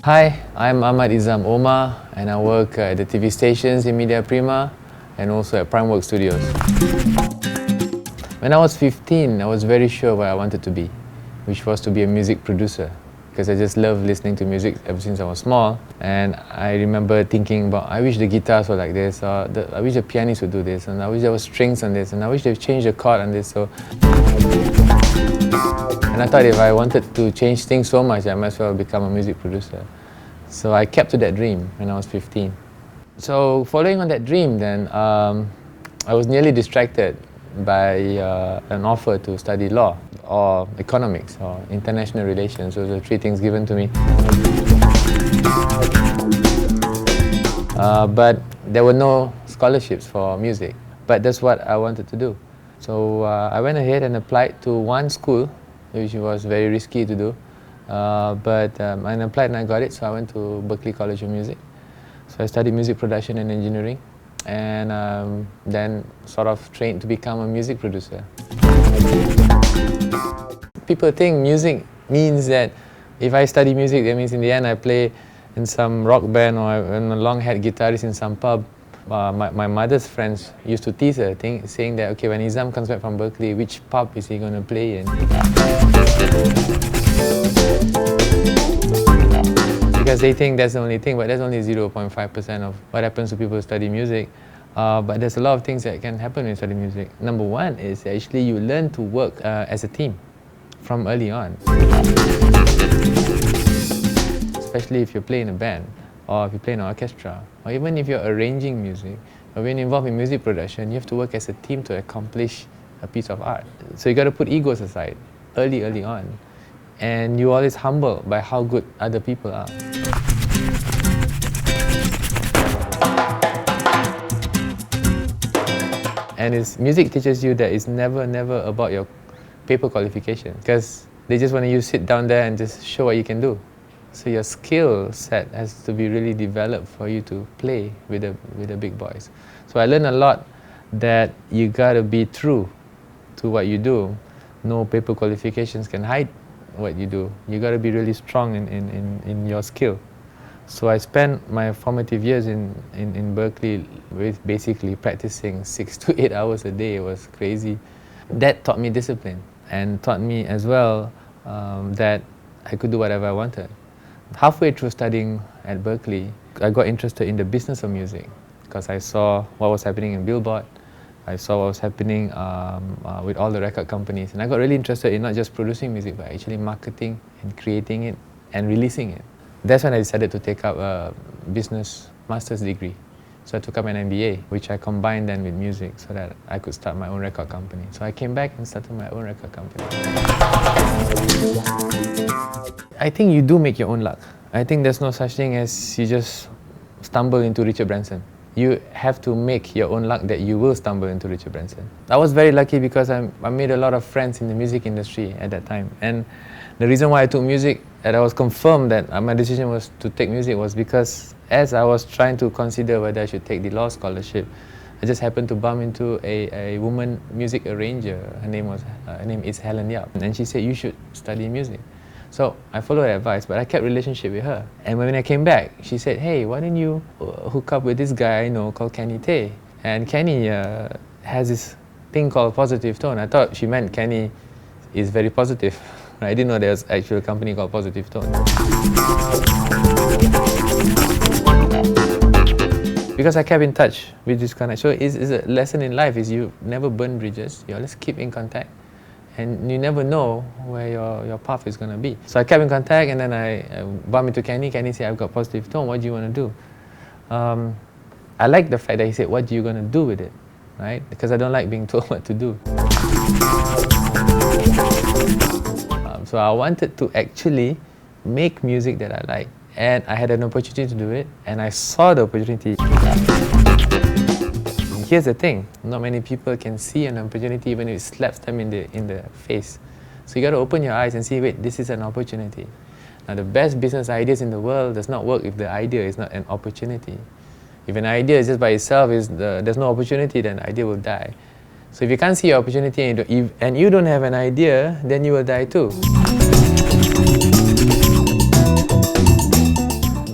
Hi, I'm Ahmad Izham Omar and I work at the TV stations in Media Prima and also at Primework Studios. When I was 15, I was very sure what I wanted to be, which was to be a music producer, because I just love listening to music ever since I was small. And I remember thinking about, I wish the guitars were like this, or I wish the pianist would do this, and I wish there were strings on this, and I wish they'd change the chord on this. And I thought if I wanted to change things so much, I might as well become a music producer. So I kept to that dream when I was 15. So following on that dream then, I was nearly distracted by an offer to study law or economics or international relations. Those are three things given to me. But there were no scholarships for music, but that's what I wanted to do. So I went ahead and applied to one school, which was very risky to do. But I applied and I got it, so I went to Berklee College of Music. So I studied music production and engineering, and then sort of trained to become a music producer. People think music means that if I study music, that means in the end I play in some rock band or I'm a long-haired guitarist in some pub. My mother's friends used to tease her, saying that, okay, when Izham comes back from Berklee, which pub is he going to play in? Because they think that's the only thing, but that's only 0.5% of what happens to people who study music. But there's a lot of things that can happen when you study music. Number one is actually you learn to work as a team from early on. Especially if you play in a band, or if you play in an orchestra, or even if you're arranging music, or when you're involved in music production, you have to work as a team to accomplish a piece of art. So you got to put egos aside early on. And you're always humbled by how good other people are. And music teaches you that it's never about your paper qualifications, because they just want you to sit down there and just show what you can do. So your skill set has to be really developed for you to play with the big boys. So I learned a lot that you gotta be true to what you do. No paper qualifications can hide what you do. You gotta be really strong in your skill. So I spent my formative years in Berklee with basically practicing 6 to 8 hours a day. It was crazy. That taught me discipline and taught me as well that I could do whatever I wanted. Halfway through studying at Berklee, I got interested in the business of music because I saw what was happening in Billboard. I saw what was happening with all the record companies, and I got really interested in not just producing music, but actually marketing and creating it and releasing it. That's when I decided to take up a business master's degree. So I took up an MBA, which I combined then with music so that I could start my own record company. So I came back and started my own record company. I think you do make your own luck. I think there's no such thing as you just stumble into Richard Branson. You have to make your own luck that you will stumble into Richard Branson. I was very lucky because I made a lot of friends in the music industry at that time. And the reason why I took music, and I was confirmed that my decision was to take music, was because as I was trying to consider whether I should take the law scholarship, I just happened to bump into a woman music arranger. Her name is Helen Yap, and she said, you should study music. So I followed her advice, but I kept relationship with her. And when I came back, she said, hey, why don't you hook up with this guy I know called Kenny Tay? And Kenny has this thing called Positive Tone. I thought she meant Kenny is very positive. I didn't know there was actually a company called Positive Tone. Because I kept in touch with this connection. So it's a lesson in life is you never burn bridges. You always keep in contact. And you never know where your path is going to be. So I kept in contact, and then I bumped into Kenny. Kenny said, I've got Positive Tone, what do you want to do? I like the fact that he said, what are you going to do with it? Right? Because I don't like being told what to do. So I wanted to actually make music that I like. And I had an opportunity to do it, and I saw the opportunity. Here's the thing, not many people can see an opportunity even if it slaps them in the face. So you got to open your eyes and see, wait, this is an opportunity. Now the best business ideas in the world does not work if the idea is not an opportunity. If an idea is just by itself, there's no opportunity, then the idea will die. So if you can't see your opportunity and you don't have an idea, then you will die too.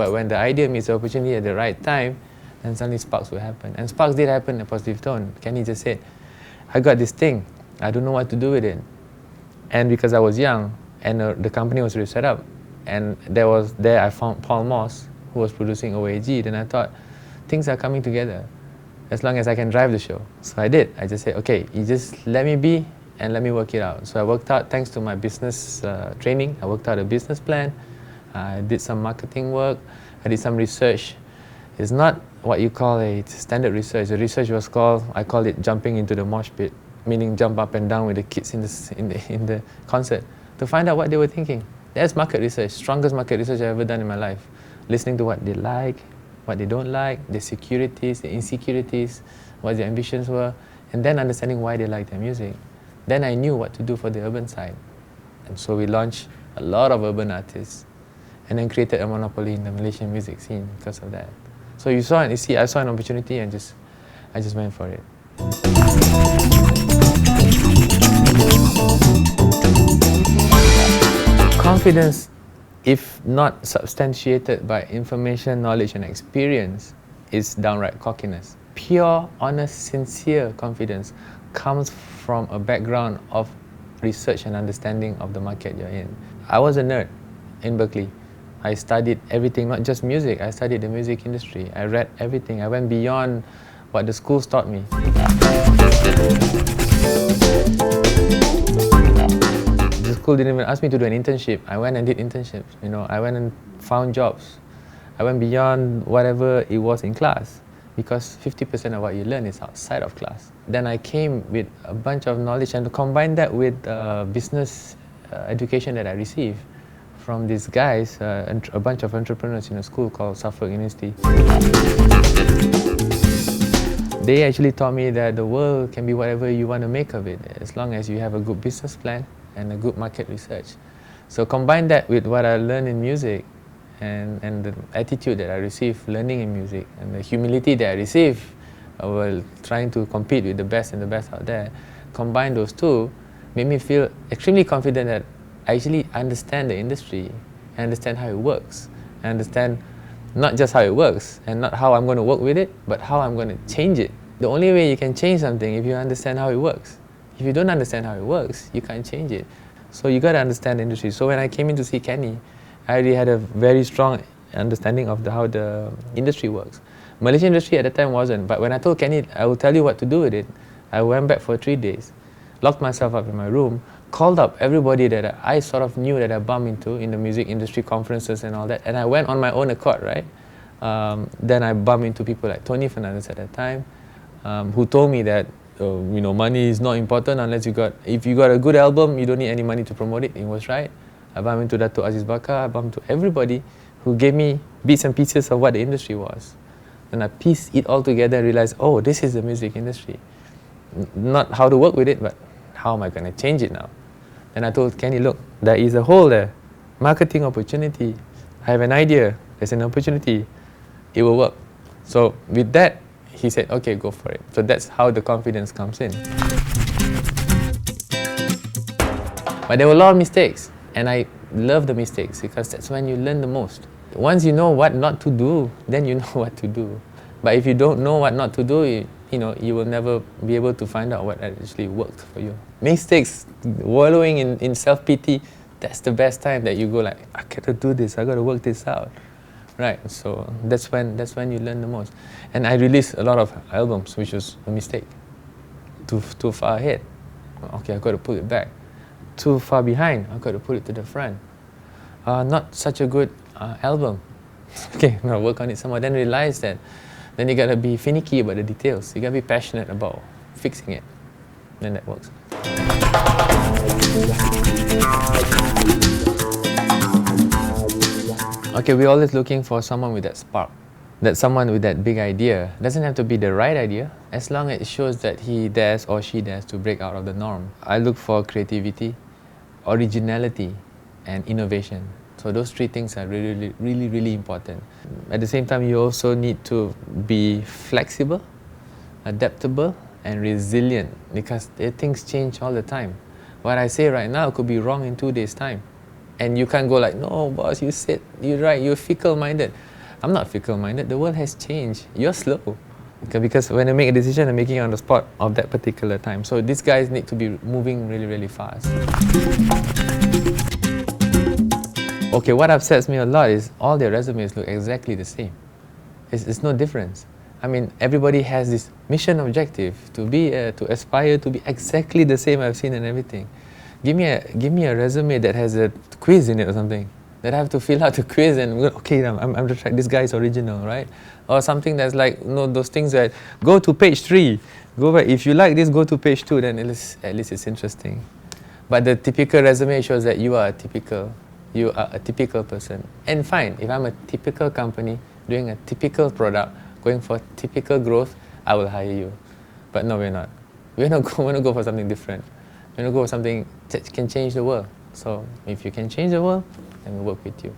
But when the idea meets the opportunity at the right time, then suddenly sparks will happen. And sparks did happen in a positive tone. Kenny just said, I got this thing, I don't know what to do with it. And because I was young, and the company was already set up, and there I found Paul Moss, who was producing OAG, then I thought, things are coming together, as long as I can drive the show. So I did. I just said, okay, you just let me be, and let me work it out. So I worked out, thanks to my business training, I worked out a business plan, I did some marketing work, I did some research. It's not what you call a standard research. The research was called, I call it jumping into the mosh pit, meaning jump up and down with the kids in the concert to find out what they were thinking. That's market research, strongest market research I've ever done in my life. Listening to what they like, what they don't like, their securities, their insecurities, what their ambitions were, and then understanding why they like their music. Then I knew what to do for the urban side. And so we launched a lot of urban artists, and then created a monopoly in the Malaysian music scene because of that. So you saw, and you see, I saw an opportunity and I just went for it. Confidence, if not substantiated by information, knowledge, and experience, is downright cockiness. Pure, honest, sincere confidence comes from a background of research and understanding of the market you're in. I was a nerd in Berkeley. I studied everything, not just music. I studied the music industry. I read everything. I went beyond what the schools taught me. The school didn't even ask me to do an internship. I went and did internships. I went and found jobs. I went beyond whatever it was in class, because 50% of what you learn is outside of class. Then I came with a bunch of knowledge, and to combine that with business education that I received from these guys, a bunch of entrepreneurs in a school called Suffolk University. They actually taught me that the world can be whatever you want to make of it, as long as you have a good business plan and a good market research. So combine that with what I learned in music, and the attitude that I received learning in music, and the humility that I received while trying to compete with the best and the best out there. Combine those two, made me feel extremely confident that I actually understand the industry, I understand how it works. I understand not just how it works, and not how I'm going to work with it, but how I'm going to change it. The only way you can change something if you understand how it works. If you don't understand how it works, you can't change it. So you got to understand the industry. So when I came in to see Kenny, I already had a very strong understanding of how the industry works. Malaysian industry at the time wasn't, but when I told Kenny, I will tell you what to do with it, I went back for 3 days, locked myself up in my room, called up everybody that I sort of knew that I bumped into in the music industry conferences and all that, and I went on my own accord, right? Then I bumped into people like Tony Fernandez at that time, who told me that money is not important unless if you got a good album, you don't need any money to promote it. He was right. I bumped into Dato' Aziz Bakar, I bumped into everybody who gave me bits and pieces of what the industry was. And I pieced it all together and realized, oh, this is the music industry. Not how to work with it, but how am I going to change it now? And I told Kenny, look, there is a hole there. Marketing opportunity. I have an idea. There's an opportunity. It will work. So with that, he said, okay, go for it. So that's how the confidence comes in. But there were a lot of mistakes. And I love the mistakes, because that's when you learn the most. Once you know what not to do, then you know what to do. But if you don't know what not to do, you will never be able to find out what actually worked for you. Mistakes, wallowing in self-pity, that's the best time that you go like, I gotta do this, I gotta work this out. Right, so that's when you learn the most. And I released a lot of albums, which was a mistake. Too far ahead. Okay, I gotta pull it back. Too far behind, I got to put it to the front. Not such a good album. Okay, I'm gonna work on it some more. Then realize that, then you gotta be finicky about the details. You gotta be passionate about fixing it. Then that works. Okay, we're always looking for someone with that spark. That someone with that big idea. Doesn't have to be the right idea, as long as it shows that he dares or she dares to break out of the norm. I look for creativity, originality, and innovation. So those three things are really, really, really important. At the same time, you also need to be flexible, adaptable, and resilient, because things change all the time. What I say right now could be wrong in 2 days' time. And you can't go like, no, boss, you're right, you're fickle-minded. I'm not fickle-minded. The world has changed. You're slow. Okay, because when I make a decision, I'm making it on the spot of that particular time. So these guys need to be moving really, really fast. Okay, what upsets me a lot is all their resumes look exactly the same. It's no difference. I mean, everybody has this mission objective to aspire to be exactly the same I've seen and everything. Give me a resume that has a quiz in it or something. That I have to fill out the quiz and okay, I'm just like, this guy is original, right? Or something that's like, those things that go to page 3, go back. If you like this, go to page 2. Then at least it's interesting. But the typical resume shows that you are a typical person. And fine, if I'm a typical company doing a typical product, going for typical growth, I will hire you. But no, we're not. We're not going to go for something different. We're going to go for something that can change the world. So if you can change the world, then we'll work with you.